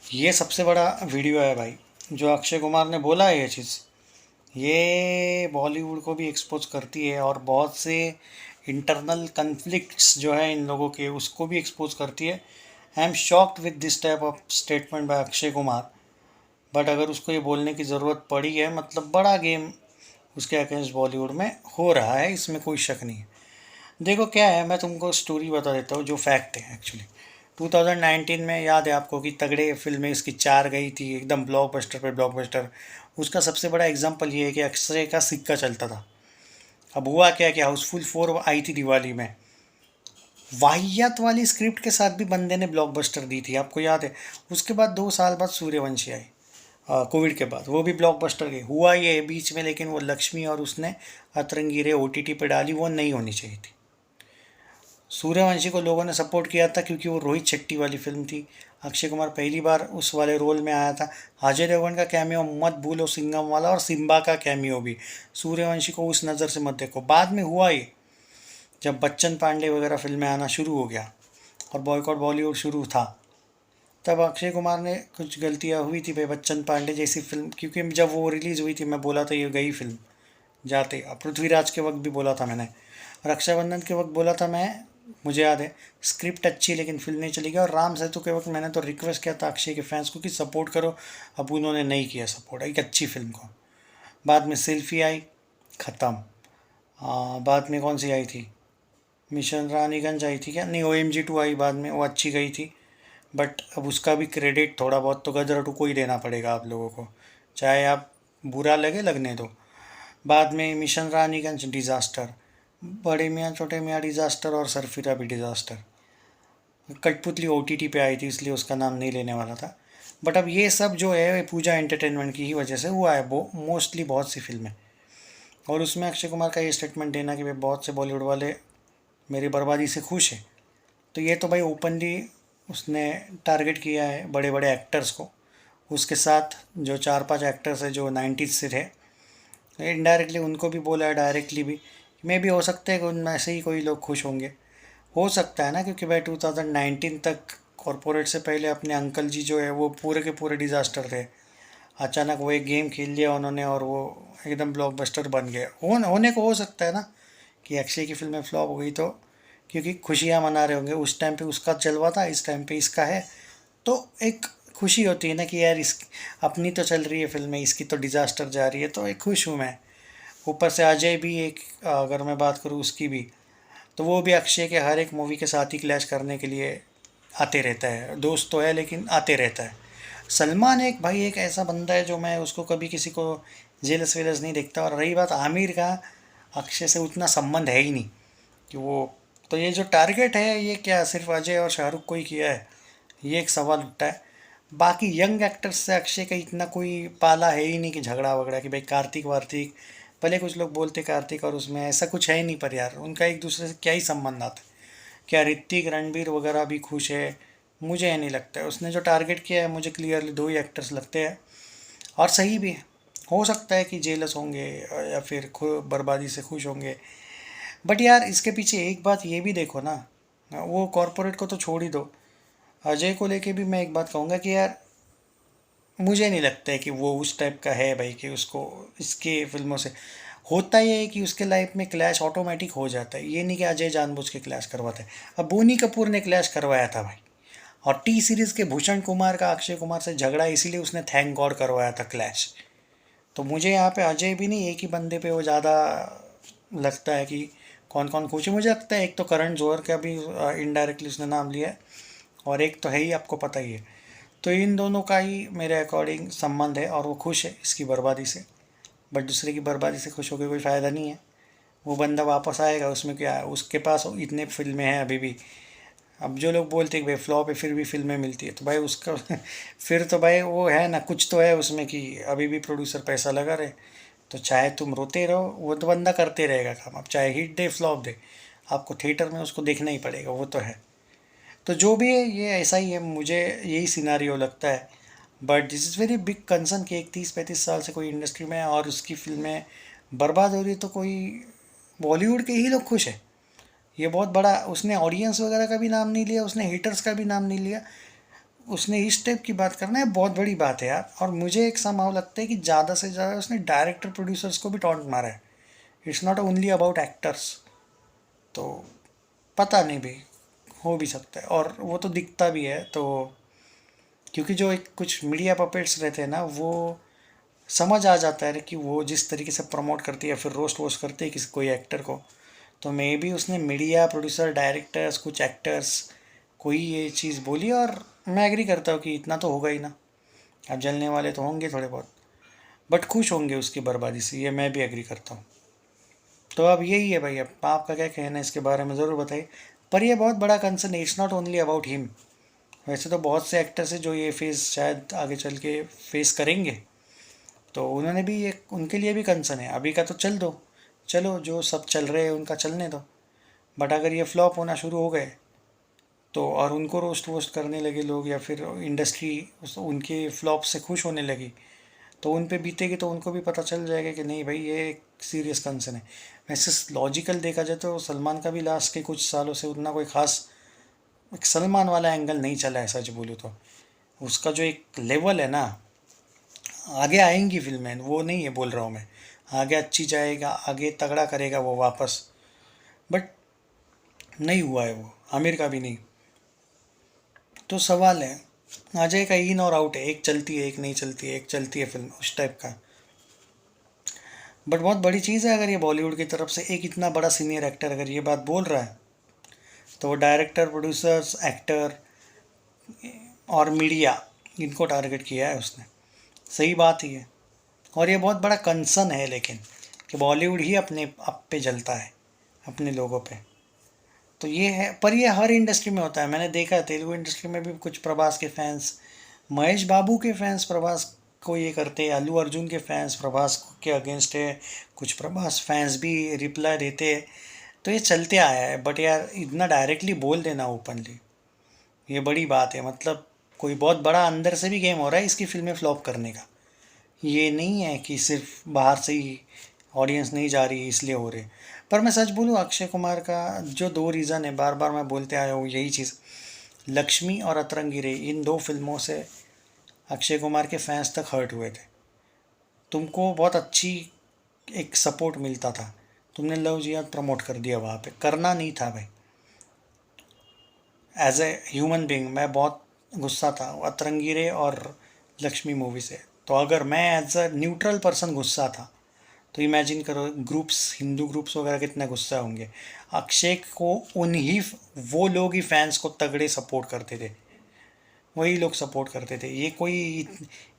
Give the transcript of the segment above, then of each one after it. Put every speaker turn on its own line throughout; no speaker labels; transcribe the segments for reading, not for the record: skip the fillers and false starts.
ये सबसे बड़ा वीडियो है भाई, जो अक्षय कुमार ने बोला है ये चीज़। ये बॉलीवुड को भी एक्सपोज करती है और बहुत से इंटरनल कन्फ्लिक्ट्स जो है इन लोगों के उसको भी एक्सपोज करती है। I am shocked with this type of statement by Akshay Kumar. But अगर उसको ये बोलने की ज़रूरत पड़ी है, मतलब बड़ा गेम उसके अगेंस्ट बॉलीवुड में हो रहा है, इसमें कोई शक नहीं है। देखो क्या है, मैं तुमको स्टोरी बता देता हूँ जो फैक्ट है एक्चुअली। 2019 में याद है आपको कि तगड़े फिल्में इसकी चार गई थी, एकदम ब्लॉकबस्टर पे ब्लॉकबस्टर। उसका सबसे बड़ा एग्जांपल ये है कि अक्षय का सिक्का चलता था। अब हुआ क्या कि हाउसफुल 4 आई थी दिवाली में, वाहियात वाली स्क्रिप्ट के साथ भी बंदे ने ब्लॉकबस्टर दी थी, आपको याद है। उसके बाद 2 साल बाद सूर्यवंशी आई, कोविड के बाद, वो भी ब्लॉकबस्टर गई। हुआ ये बीच में, लेकिन वो लक्ष्मी और उसने अतरंगी रे ओटीटी पे डाली, वो नहीं होनी चाहिए थी। सूर्यवंशी को लोगों ने सपोर्ट किया था क्योंकि वो रोहित शेट्टी वाली फिल्म थी। अक्षय कुमार पहली बार उस वाले रोल में आया था। अजय देवगन का कैमियो मत भूलो, सिंघम वाला, और सिम्बा का कैमियो भी। सूर्यवंशी को उस नज़र से मत देखो। बाद में हुआ ये, जब बच्चन पांडे वगैरह फिल्में आना शुरू हो गया और बॉयकॉट बॉलीवुड शुरू था, तब अक्षय कुमार ने कुछ गलतियाँ हुई थी भाई। बच्चन पांडे जैसी फिल्म, क्योंकि जब वो रिलीज़ हुई थी मैं बोला था ये गई फिल्म जाते। पृथ्वीराज के वक्त भी बोला था मैंने, रक्षाबंधन के वक्त बोला था मैं, मुझे याद है। स्क्रिप्ट अच्छी लेकिन फिल्म नहीं चली गई। और राम सेतु के वक्त मैंने तो रिक्वेस्ट किया था अक्षय के फैंस को कि सपोर्ट करो, अब उन्होंने नहीं किया सपोर्ट एक अच्छी फिल्म को। बाद में सेल्फी आई, ख़त्म। बाद में कौन सी आई थी, मिशन रानीगंज आई थी क्या, नहीं OMG 2 आई बाद में, वो अच्छी गई थी। बट अब उसका भी क्रेडिट थोड़ा बहुत तो गदर को ही देना पड़ेगा आप लोगों को, चाहे आप बुरा लगे लगने दो। बाद में मिशन रानीगंज डिज़ास्टर, बड़े मियाँ छोटे मियाँ डिज़ास्टर, और सरफिरा भी डिज़ास्टर। कठपुतली OTT पे आई थी इसलिए उसका नाम नहीं लेने वाला था। बट अब ये सब जो है पूजा एंटरटेनमेंट की ही वजह से हुआ है, वो मोस्टली बहुत सी फिल्में। और उसमें अक्षय कुमार का ये स्टेटमेंट देना कि भाई बहुत से बॉलीवुड वाले मेरी बर्बादी से खुश हैं, तो ये तो भाई ओपनली उसने टारगेट किया है बड़े बड़े एक्टर्स को। उसके साथ जो 4-5 एक्टर्स हैं जो 90s से थे, इनडायरेक्टली उनको भी बोला है, डायरेक्टली भी। मे भी हो सकता है कि उनमें से ही कोई लोग खुश होंगे, हो सकता है ना, क्योंकि भाई 2019 तक कॉरपोरेट से पहले अपने अंकल जी जो है वो पूरे के पूरे डिज़ास्टर थे। अचानक वो एक गेम खेल लिया उन्होंने और वो एकदम ब्लॉकबस्टर बन गए। होने को हो सकता है ना कि अक्षय की फिल्में फ्लॉप हो गई, तो क्योंकि खुशियाँ मना रहे होंगे, उस टाइम पे उसका चलवा था, इस टाइम पे इसका है, तो एक खुशी होती है ना कि यार इस अपनी तो चल रही है फिल्में, इसकी तो डिज़ास्टर जा रही है, तो एक खुश हूँ मैं। ऊपर से अजय भी एक, अगर मैं बात करूँ उसकी भी, तो वो भी अक्षय के हर एक मूवी के साथ ही क्लैश करने के लिए आते रहता है। दोस्त तो है लेकिन आते रहता है। सलमान एक भाई एक ऐसा बंदा है जो मैं उसको कभी किसी को जेलस वेलस नहीं देखता। और रही बात आमिर का, अक्षय से उतना संबंध है ही नहीं कि वो, तो ये जो टारगेट है ये क्या सिर्फ अजय और शाहरुख को ही किया है, ये एक सवाल उठता है। बाकी यंग एक्टर्स से अक्षय का इतना कोई पाला है ही नहीं कि झगड़ा वगड़ा कि भाई कार्तिक वार्तिक, भले कुछ लोग बोलते कार्तिक और उसमें ऐसा कुछ है ही नहीं, पर यार उनका एक दूसरे से क्या ही संबंध आता है। क्या ऋतिक रणबीर वगैरह भी खुश है, मुझे ये नहीं लगता है। उसने जो टारगेट किया है, मुझे क्लियरली दो ही एक्टर्स लगते हैं, और सही भी है। हो सकता है कि जेलस होंगे या फिर बर्बादी से खुश होंगे। बट यार इसके पीछे एक बात ये भी देखो ना, वो कॉरपोरेट को तो छोड़ ही दो, अजय को लेके भी मैं एक बात कहूँगा कि यार मुझे नहीं लगता है कि वो उस टाइप का है भाई कि उसको इसके फिल्मों से होता ही है कि उसके लाइफ में क्लैश ऑटोमेटिक हो जाता है। ये नहीं कि अजय जानबूझ के क्लैश करवाता है। अब बोनी कपूर ने क्लैश करवाया था भाई, और टी सीरीज़ के भूषण कुमार का अक्षय कुमार से झगड़ा, इसीलिए उसने थैंक गॉड करवाया था क्लैश। तो मुझे यहाँ पे अजय भी नहीं, एक ही बंदे पे वो ज़्यादा लगता है कि कौन कौन खुश है। मुझे लगता है एक तो करण जौहर का भी इनडायरेक्टली उसने नाम लिया है, और एक तो है ही, आपको पता ही है। तो इन दोनों का ही मेरे अकॉर्डिंग संबंध है, और वो खुश है इसकी बर्बादी से। बट दूसरे की बर्बादी से खुश होकर कोई फ़ायदा नहीं है। वो बंदा वापस आएगा, उसमें क्या है, उसके पास इतने फिल्में हैं अभी भी। अब जो लोग बोलते हैं कि भाई फ्लॉप है फिर भी फिल्में मिलती है, तो भाई उसका फिर तो भाई वो है ना, कुछ तो है उसमें कि अभी भी प्रोड्यूसर पैसा लगा रहे। तो चाहे तुम रोते रहो, वो तो बंदा करते रहेगा काम। अब चाहे हिट दे फ्लॉप दे, आपको थिएटर में उसको देखना ही पड़ेगा, वो तो है। तो जो भी है ये ऐसा ही है, मुझे यही सिनारियो लगता है। But this is very big concern कि एक 30-35 साल से कोई इंडस्ट्री में है और उसकी फिल्में बर्बाद हो रही है, तो कोई बॉलीवुड के ही लोग खुश है। ये बहुत बड़ा, उसने ऑडियंस वगैरह का भी नाम नहीं लिया, उसने हिटर्स का भी नाम नहीं लिया। उसने इस टाइप की बात करना है बहुत बड़ी बात है यार। और मुझे एक समाव लगता है कि ज़्यादा से ज़्यादा उसने डायरेक्टर प्रोड्यूसर्स को भी टॉन्ट मारा है। It's not only about actors. तो पता नहीं भाई, हो भी सकता है, और वो तो दिखता भी है। तो क्योंकि जो एक कुछ मीडिया पपेट्स रहते हैं ना, वो समझ आ जाता है कि वो जिस तरीके से प्रमोट करती है फिर रोस्ट वोस्ट करती है किसी कोई एक्टर को। तो मे बी उसने मीडिया प्रोड्यूसर डायरेक्टर्स कुछ एक्टर्स कोई ये चीज़ बोली, और मैं एग्री करता हूँ कि इतना तो होगा ही ना। अब जलने वाले तो होंगे थोड़े बहुत, बट खुश होंगे उसकी बर्बादी से, ये मैं भी एग्री करता हूँ। तो अब यही है भाई, अब आपका क्या कहना है इसके बारे में ज़रूर बताइए। पर ये बहुत बड़ा कंसर्न है, it's not only about him. वैसे तो बहुत से एक्टर्स हैं जो ये फेस शायद आगे चल के फेस करेंगे, तो उन्होंने भी ये, उनके लिए भी कंसर्न है। अभी का तो चल दो, चलो जो सब चल रहे हैं उनका चलने दो। बट अगर ये फ्लॉप होना शुरू हो गए तो, और उनको रोस्ट वोस्ट करने लगे लोग, या फिर इंडस्ट्री उनके फ्लॉप से खुश होने लगी, तो उन पे बीतेगी तो उनको भी पता चल जाएगा कि नहीं भाई ये एक सीरियस कंसर्न है। वैसे लॉजिकल देखा जाए तो सलमान का भी लास्ट के कुछ सालों से उतना कोई खास एक सलमान वाला एंगल नहीं चला है, सच बोलूँ तो। उसका जो एक लेवल है ना, आगे आएंगी फिल्में, वो नहीं है बोल रहा हूँ मैं, आगे अच्छी जाएगा, आगे तगड़ा करेगा वो वापस। बट नहीं हुआ है वो, आमिर का भी नहीं। तो सवाल है, अजय का इन और आउट है, एक चलती है एक नहीं चलती है, एक चलती है फिल्म उस टाइप का। बट बहुत बड़ी चीज़ है अगर ये बॉलीवुड की तरफ से एक इतना बड़ा सीनियर एक्टर अगर ये बात बोल रहा है, तो वो डायरेक्टर प्रोड्यूसर्स एक्टर और मीडिया, इनको टारगेट किया है उसने। सही बात ही है। और ये बहुत बड़ा कंसर्न है लेकिन, कि बॉलीवुड ही अपने आप पे जलता है, अपने लोगों पे। तो ये है, पर ये हर इंडस्ट्री में होता है। मैंने देखा है तेलुगु इंडस्ट्री में भी कुछ प्रभास के फैंस, महेश बाबू के फैंस प्रभास को ये करते हैं, अल्लू अर्जुन के फैंस प्रभास के अगेंस्ट है, कुछ प्रभास फैंस भी रिप्लाई देते हैं। तो ये चलते आया है। बट यार इतना डायरेक्टली बोल देना ओपनली, ये बड़ी बात है। मतलब कोई बहुत बड़ा अंदर से भी गेम हो रहा है इसकी फिल्में फ्लॉप करने का। ये नहीं है कि सिर्फ बाहर से ही ऑडियंस नहीं जा रही है इसलिए हो रहे। पर मैं सच बोलूँ, अक्षय कुमार का जो दो रीज़न है, बार बार मैं बोलते आया हूँ यही चीज़, लक्ष्मी और अतरंगी रे, इन दो फिल्मों से अक्षय कुमार के फैंस तक हर्ट हुए थे। तुमको बहुत अच्छी एक सपोर्ट मिलता था, तुमने लव जिहाद प्रमोट कर दिया, वहाँ पे करना नहीं था भाई। एज ए ह्यूमन बींग मैं बहुत गुस्सा था अतरंगी रे और लक्ष्मी मूवी से। तो अगर मैं एज अ न्यूट्रल पर्सन गुस्सा था, तो इमेजिन करो ग्रुप्स, हिंदू ग्रुप्स वगैरह कितने गुस्सा होंगे। अक्षय को उन्हीं, वो लोग ही फैंस को तगड़े सपोर्ट करते थे, वही लोग सपोर्ट करते थे। ये कोई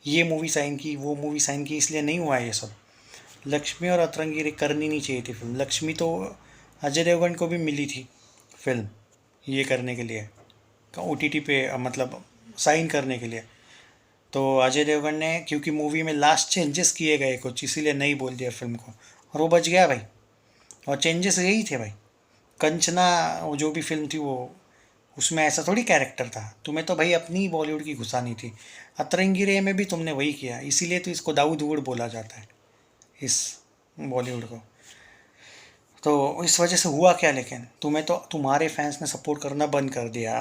ये मूवी साइन की वो मूवी साइन की इसलिए नहीं हुआ है ये सब। लक्ष्मी और अतरंगी रे करनी नहीं चाहिए थी फिल्म। लक्ष्मी तो अजय देवगन को भी मिली थी फिल्म ये करने के लिए, OTT पे मतलब साइन करने के लिए। तो अजय देवगन ने, क्योंकि मूवी में लास्ट चेंजेस किए गए कुछ, इसीलिए नहीं बोल दिया फिल्म को, और वो बच गया भाई। और चेंजेस यही थे भाई। कंचना, वो जो भी फिल्म थी वो, उसमें ऐसा थोड़ी कैरेक्टर था। तुम्हें तो भाई अपनी बॉलीवुड की घुसानी थी। अतरंगी रे में भी तुमने वही किया, इसीलिए तो इसको दाऊद वूड बोला जाता है इस बॉलीवुड को। तो इस वजह से हुआ क्या, लेकिन तुम्हें तो तुम्हारे फैंस ने सपोर्ट करना बंद कर दिया,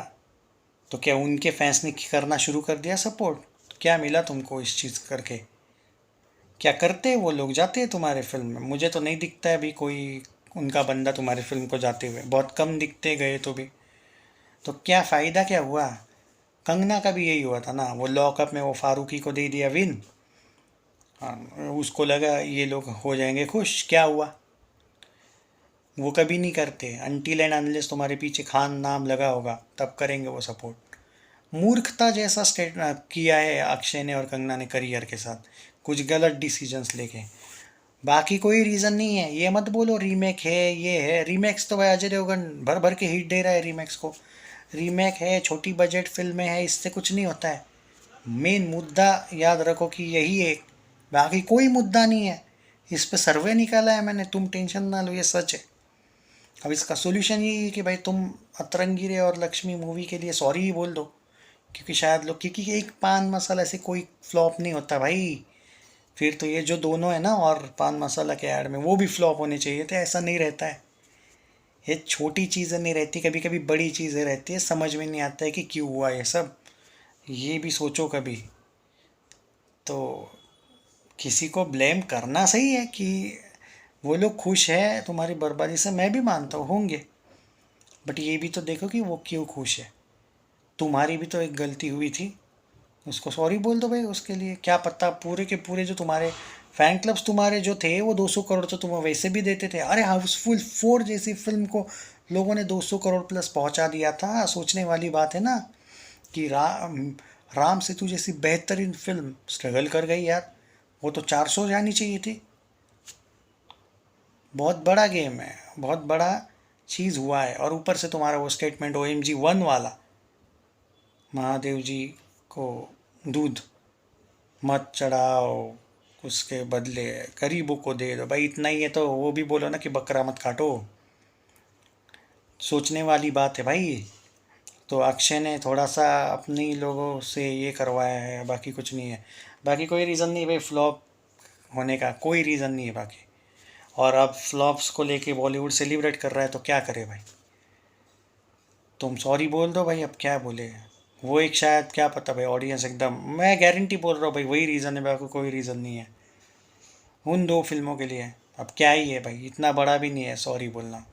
तो क्या उनके फैंस ने करना शुरू कर दिया सपोर्ट? क्या मिला तुमको इस चीज़ करके? क्या करते हैं वो लोग, जाते हैं तुम्हारे फिल्म में? मुझे तो नहीं दिखता है अभी कोई उनका बंदा तुम्हारे फिल्म को जाते हुए, बहुत कम दिखते गए तो भी। तो क्या फ़ायदा क्या हुआ? कंगना का भी यही हुआ था ना, वो लॉकअप में वो फारूकी को दे दिया विन। हाँ, उसको लगा ये लोग हो जाएंगे खुश, क्या हुआ? वो कभी नहीं करते, अनटिल एंड अनलेस तुम्हारे पीछे खान नाम लगा होगा तब करेंगे वो सपोर्ट। मूर्खता जैसा स्टेट किया है अक्षय ने और कंगना ने करियर के साथ, कुछ गलत डिसीजंस लेके। बाकी कोई रीज़न नहीं है। ये मत बोलो रीमेक है ये है, रीमेक्स तो भाई अजय देवगन भर भर के हिट दे रहा है रीमेक्स को। रीमेक है, छोटी बजट फिल्में हैं, इससे कुछ नहीं होता है। मेन मुद्दा याद रखो कि यही है, बाकी कोई मुद्दा नहीं है। इस पे सर्वे निकाला है मैंने, तुम टेंशन ना लो, ये सच है। अब इसका सोल्यूशन यही है कि भाई तुम अतरंगी रे और लक्ष्मी मूवी के लिए सॉरी ही बोल दो। क्योंकि शायद लोग, क्योंकि एक पान मसाला से कोई फ्लॉप नहीं होता भाई। फिर तो ये जो दोनों है ना, और पान मसाला के ऐड में, वो भी फ्लॉप होने चाहिए थे, ऐसा नहीं रहता है। ये छोटी चीज़ें नहीं रहती, कभी कभी बड़ी चीज़ें रहती है, समझ में नहीं आता है कि क्यों हुआ ये सब। ये भी सोचो कभी। तो किसी को ब्लेम करना सही है कि वो लोग खुश है तुम्हारी बर्बादी से, मैं भी मानता हूँ होंगे, बट ये भी तो देखो कि वो क्यों खुश है। तुम्हारी भी तो एक गलती हुई थी, उसको सॉरी बोल दो भाई। उसके लिए क्या पता पूरे के पूरे जो तुम्हारे फैन क्लब्स तुम्हारे जो थे वो 200 करोड़ तो तुम्हें वैसे भी देते थे। अरे हाउसफुल 4 जैसी फिल्म को लोगों ने 200 करोड़ प्लस पहुंचा दिया था। सोचने वाली बात है ना कि राम सेतु जैसी बेहतरीन फिल्म स्ट्रगल कर गई यार। वो तो 400 जानी चाहिए थी। बहुत बड़ा गेम है, बहुत बड़ा चीज़ हुआ है। और ऊपर से तुम्हारा वो स्टेटमेंट OMG 1 वाला, महादेव जी को दूध मत चढ़ाओ, उसके बदले गरीबों को दे दो। भाई इतना ही है तो वो भी बोलो ना कि बकरा मत काटो। सोचने वाली बात है भाई। तो अक्षय ने थोड़ा सा अपने ही लोगों से ये करवाया है, बाकी कुछ नहीं है। बाकी कोई रीज़न नहीं भाई, फ्लॉप होने का कोई रीज़न नहीं है बाकी। और अब फ्लॉप्स को लेके बॉलीवुड सेलिब्रेट कर रहा है तो क्या करे भाई। तुम सॉरी बोल दो भाई, अब क्या बोले। वो एक शायद क्या पता भाई, ऑडियंस एकदम, मैं गारंटी बोल रहा हूँ भाई वही रीज़न है, बाकी कोई रीज़न नहीं है उन 2 फिल्मों के लिए। अब क्या ही है भाई, इतना बड़ा भी नहीं है सॉरी बोलना।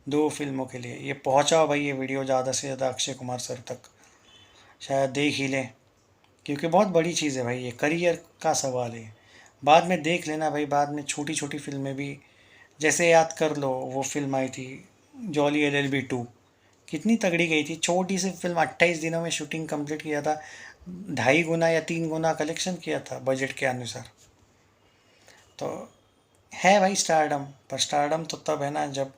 2 फिल्मों के लिए ये पहुँचाओ भाई, ये वीडियो ज़्यादा से ज़्यादा अक्षय कुमार सर तक, शायद देख ही लें। क्योंकि बहुत बड़ी चीज़ है भाई, ये करियर का सवाल है। बाद में देख लेना भाई, बाद में छोटी छोटी फिल्में भी, जैसे याद कर लो वो फिल्म आई थी जॉली LLB 2, कितनी तगड़ी गई थी। छोटी सी फिल्म 28 दिनों में शूटिंग कंप्लीट किया था, 2.5 गुना या 3 गुना कलेक्शन किया था बजट के अनुसार। तो है भाई स्टारडम, पर स्टारडम तो तब है ना जब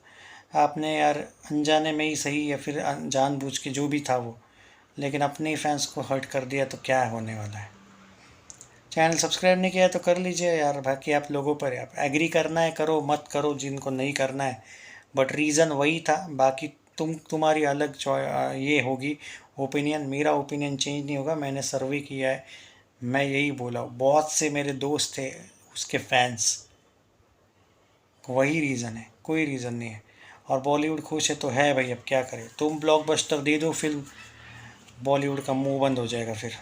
आपने यार अनजाने में ही सही या फिर जानबूझ के जो भी था वो, लेकिन अपने ही फैंस को हर्ट कर दिया तो क्या होने वाला है। चैनल सब्सक्राइब नहीं किया है तो कर लीजिए यार, बाकी आप लोगों पर है, आप एग्री करना है करो, मत करो जिनको नहीं करना है। बट रीज़न वही था, बाकी तुम्हारी अलग ये होगी ओपिनियन। मेरा ओपिनियन चेंज नहीं होगा, मैंने सर्वे किया है, मैं यही बोला। बहुत से मेरे दोस्त थे उसके फैंस, वही रीज़न है, कोई रीज़न नहीं है। और बॉलीवुड खुश है तो है भाई, अब क्या करें। तुम ब्लॉकबस्टर दे दो फिल्म, बॉलीवुड का मुंह बंद हो जाएगा फिर।